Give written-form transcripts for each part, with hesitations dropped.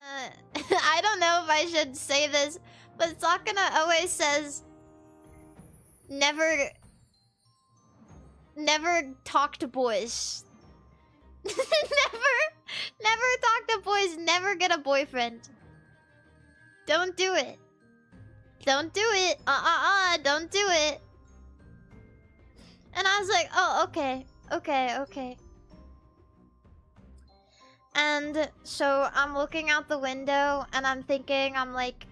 I don't know if I should say this, but Sakana always says, never talk to boys. never talk to boys, never get a boyfriend. Don't do it. Don't do it. Don't do it. And I was like, oh, okay. And so I'm looking out the window and I'm thinking, I'm like,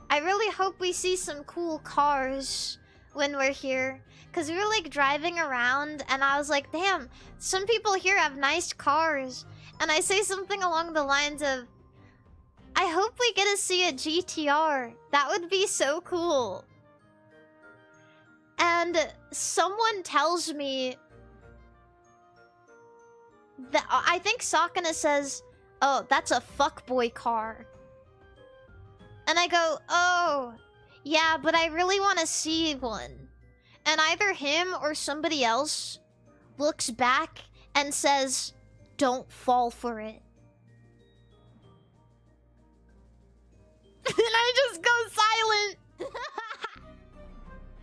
I really hope we see some cool cars when we're here. Because we were like driving around and I was like, damn, some people here have nice cars. And I say something along the lines of, I hope we get to see a GTR. That would be so cool. And someone tells me that I think Sakana says, oh, that's a fuckboy car. And I go, oh, yeah, but I really want to see one. And either him or somebody else looks back and says, don't fall for it. And I just go silent.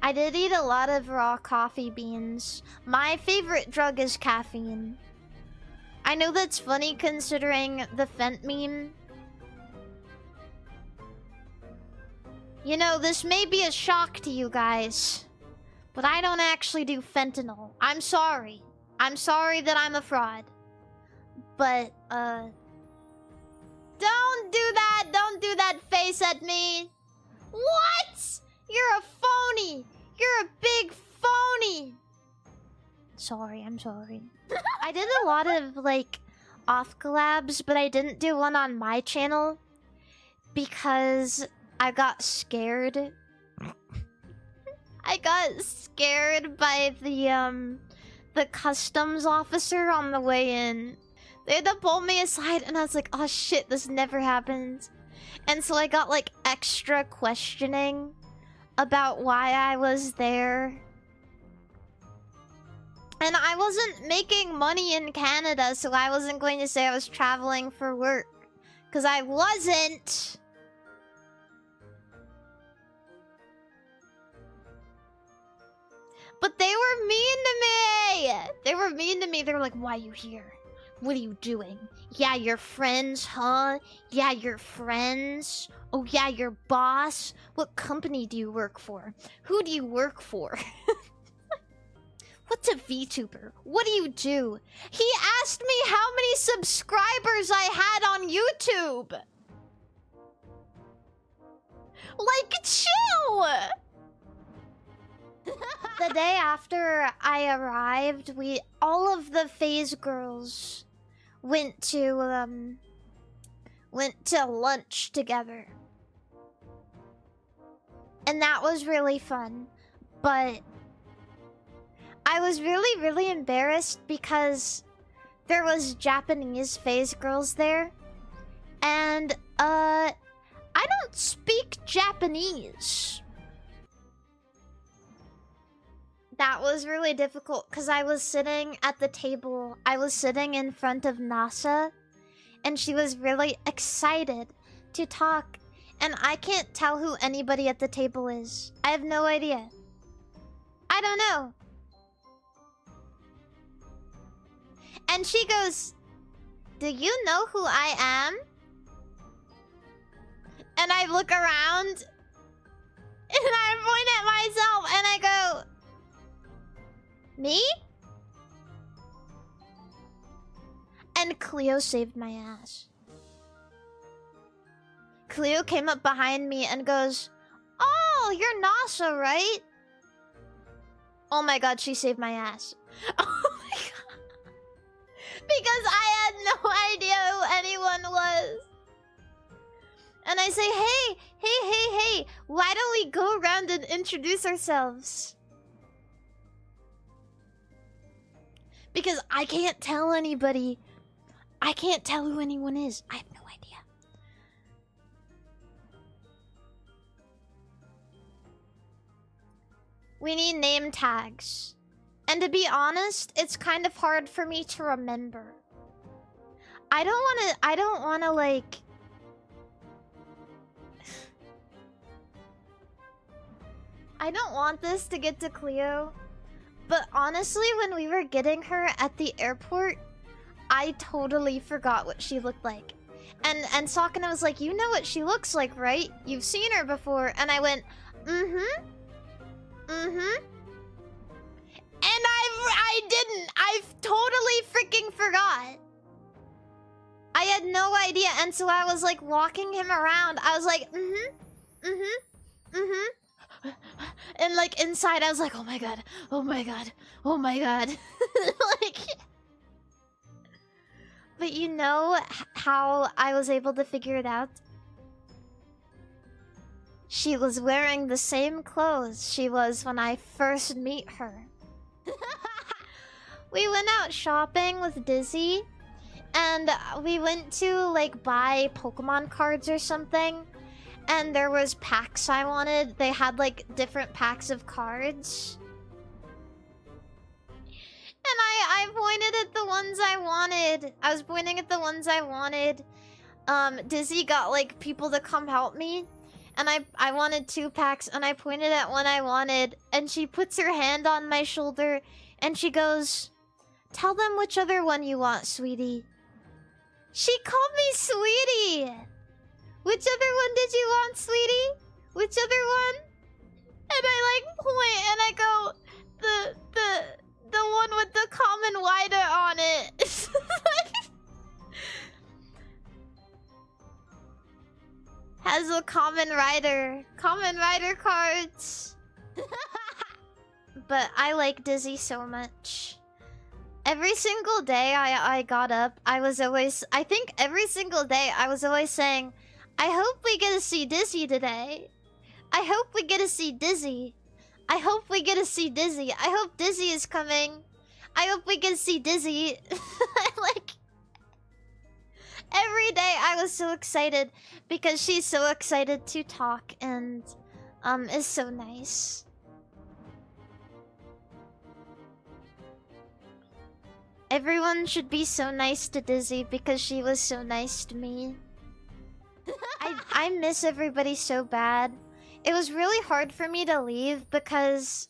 I did eat a lot of raw coffee beans. My favorite drug is caffeine. I know that's funny considering the Fent meme. You know, this may be a shock to you guys, but I don't actually do fentanyl. I'm sorry. I'm sorry that I'm a fraud. But, don't do that! Don't do that face at me! What?! You're a phony! You're a big phony! Sorry, I'm sorry. I did a lot of, like, off collabs, but I didn't do one on my channel because I got scared. I got scared by the customs officer on the way in. They had to pull me aside and I was like, oh shit, this never happens. And so I got like extra questioning about why I was there. And I wasn't making money in Canada, so I wasn't going to say I was traveling for work. Because I wasn't. But they were mean to me! They were mean to me. They were like, why are you here? What are you doing? Yeah, your friends, huh? Yeah, your friends? Oh yeah, your boss? What company do you work for? Who do you work for? What's a VTuber? What do you do? He asked me how many subscribers I had on YouTube! Like, chill! The day after I arrived, all of the phase girls went to lunch together. And that was really fun. But I was really, really embarrassed because there was Japanese phase girls there. And I don't speak Japanese. That was really difficult because I was sitting at the table. I was sitting in front of NASA and she was really excited to talk. And I can't tell who anybody at the table is. I have no idea. I don't know. And she goes, do you know who I am? And I look around and I point at myself and I go, me? And CLIO saved my ass. CLIO came up behind me and goes, oh, you're NASA, right? Oh my god, she saved my ass. Oh my god. Because I had no idea who anyone was. And I say, hey, why don't we go around and introduce ourselves? Because I can't tell anybody. I can't tell who anyone is. I have no idea. We need name tags. And to be honest, it's kind of hard for me to remember. I don't wanna like... I don't want this to get to CLIO. But honestly, when we were getting her at the airport, I totally forgot what she looked like. And Sakana was like, you know what she looks like, right? You've seen her before. And I went, mm-hmm. Mm-hmm. And I didn't. I totally freaking forgot. I had no idea. And so I was like walking him around. I was like, mm-hmm. Mm-hmm. Mm-hmm. And like inside I was like, oh my god. Oh my god. Oh my god. Like... But you know how I was able to figure it out? She was wearing the same clothes she was when I first meet her. We went out shopping with Dizzy, and we went to like buy Pokemon cards or something, and there was packs I wanted. They had like different packs of cards. And I pointed at the ones I wanted. I was pointing at the ones I wanted. Dizzy got like people to come help me. And I wanted 2 packs and I pointed at one I wanted. And she puts her hand on my shoulder and she goes, tell them which other one you want, sweetie. She called me sweetie. Which other one did you want, sweetie? Which other one? And I like point and I go, the one with the common wider on it. Has a common rider. Common rider cards. But I like Dizzy so much. Every single day I got up, I think every single day I was always saying, I hope we get to see Dizzy today. I hope we get to see Dizzy. I hope we get to see Dizzy. I hope Dizzy is coming. I hope we get to see Dizzy. Like... Every day I was so excited because she's so excited to talk and is so nice. Everyone should be so nice to Dizzy because she was so nice to me. I miss everybody so bad. It was really hard for me to leave because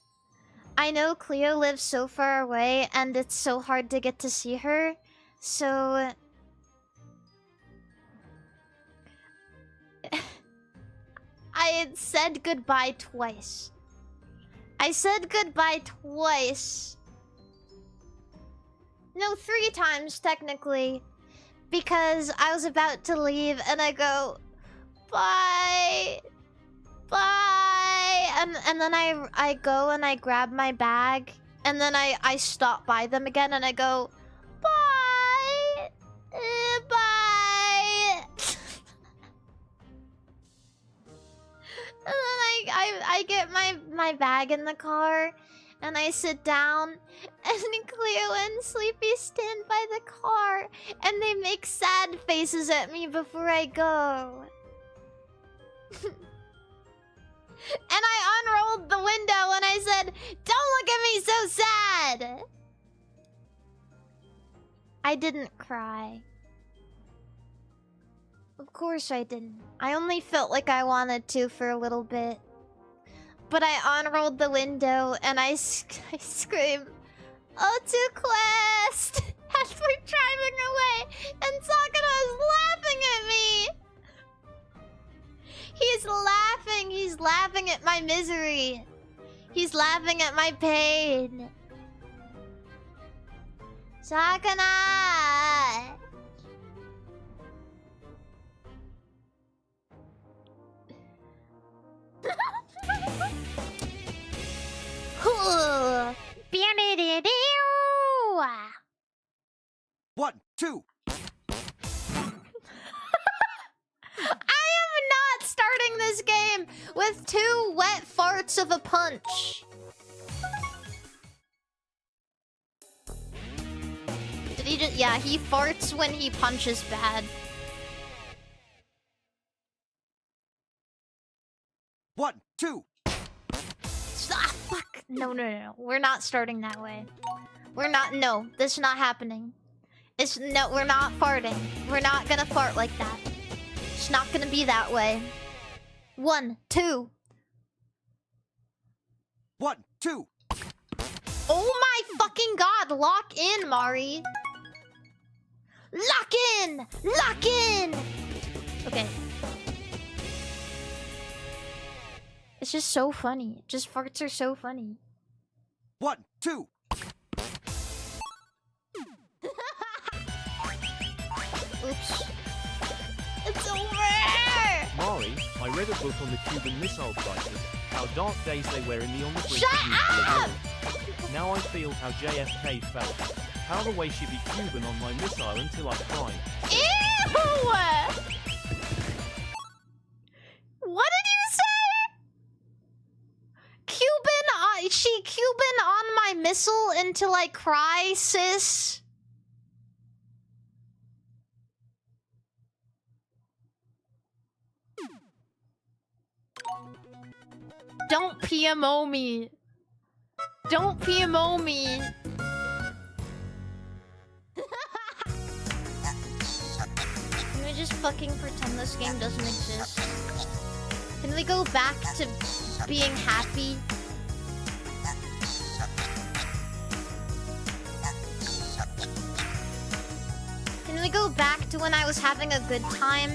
I know CLIO lives so far away and it's so hard to get to see her. So... I had said goodbye twice. I said goodbye twice. No, 3 times technically. Because I was about to leave and I go, bye. Bye. And then I go and I grab my bag. And then I stop by them again and I go, bye. Bye. And then I get my bag in the car and I sit down and CLIO and Sleepy stand by the car and they make sad faces at me before I go. And I unrolled the window and I said, don't look at me so sad! I didn't cry. Of course I didn't. I only felt like I wanted to for a little bit. But I unrolled the window and I screamed, oh, to Quest! As we're driving away and Sakura is laughing at me! He's laughing! He's laughing at my misery! He's laughing at my pain! Sakura! One, two. I am not starting this game with 2 wet farts of a punch. Did he just... Yeah, he farts when he punches bad. One, two. Ah, fuck. No. We're not starting that way. We're not... No, this is not happening. No, we're not farting. We're not gonna fart like that. It's not gonna be that way. 1, 2. 1, 2. Oh my fucking god! Lock in, Mari. Lock in! Lock in! Okay. It's just so funny. Just farts are so funny. 1, 2. Oops. It's over! Mari, I read a book on the Cuban Missile Crisis, how dark days they were in the on the brink Shut of nuclear up! war. Now I feel how JFK felt. How the way she be Cuban on my missile until I cry. Ew! What did you say? Cuban? She Cuban on my missile until I cry, sis? Don't PMO me. Don't PMO me. Can we just fucking pretend this game doesn't exist? Can we go back to being happy? Can we go back to when I was having a good time?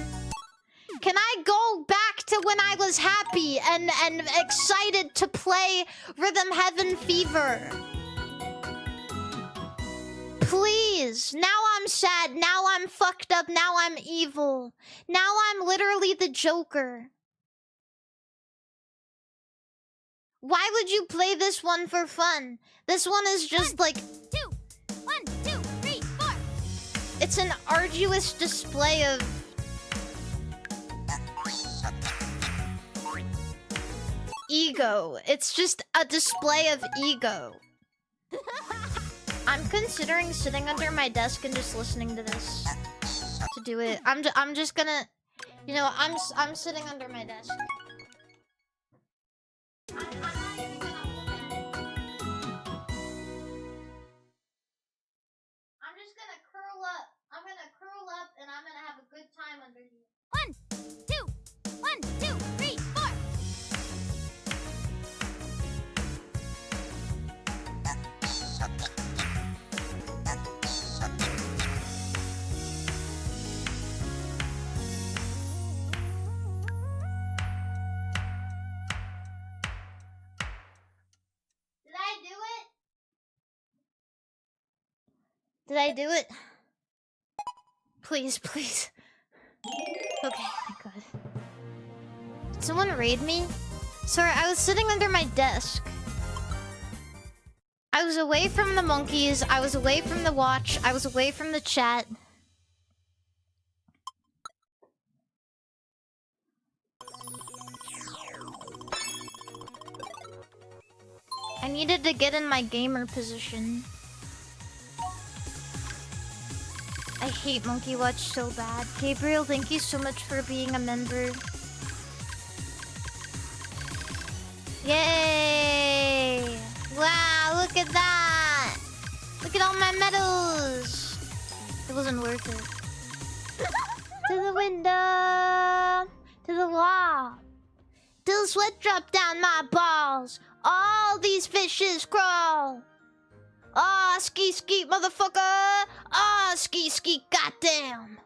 Can I go back to when I was happy and excited to play Rhythm Heaven Fever? Please. Now I'm sad. Now I'm fucked up. Now I'm evil. Now I'm literally the Joker. Why would you play this one for fun? This one is just like... 2, 1, 2, 3, 4. It's an arduous display of... ego. It's just a display of ego. I'm considering sitting under my desk and just listening to this to do it. I'm just gonna, you know, I'm sitting under my desk. I'm not even gonna open it. I'm just gonna curl up. I'm gonna curl up and I'm gonna have a good time under here. 1, 2, 1, 2, 3, 4. Did I do it? Please, please. Okay, thank God. Did someone raid me? Sorry, I was sitting under my desk. I was away from the monkeys, I was away from the watch, I was away from the chat. I needed to get in my gamer position. I hate Monkeywatch so bad. Gabriel, thank you so much for being a member. Yay! Wow, look at that! Look at all my medals! It wasn't worth it. To the window! To the wall! Till the sweat drop down my balls! All these fishes crawl! Ah, ski ski, motherfucker! Ah, ski ski, goddamn!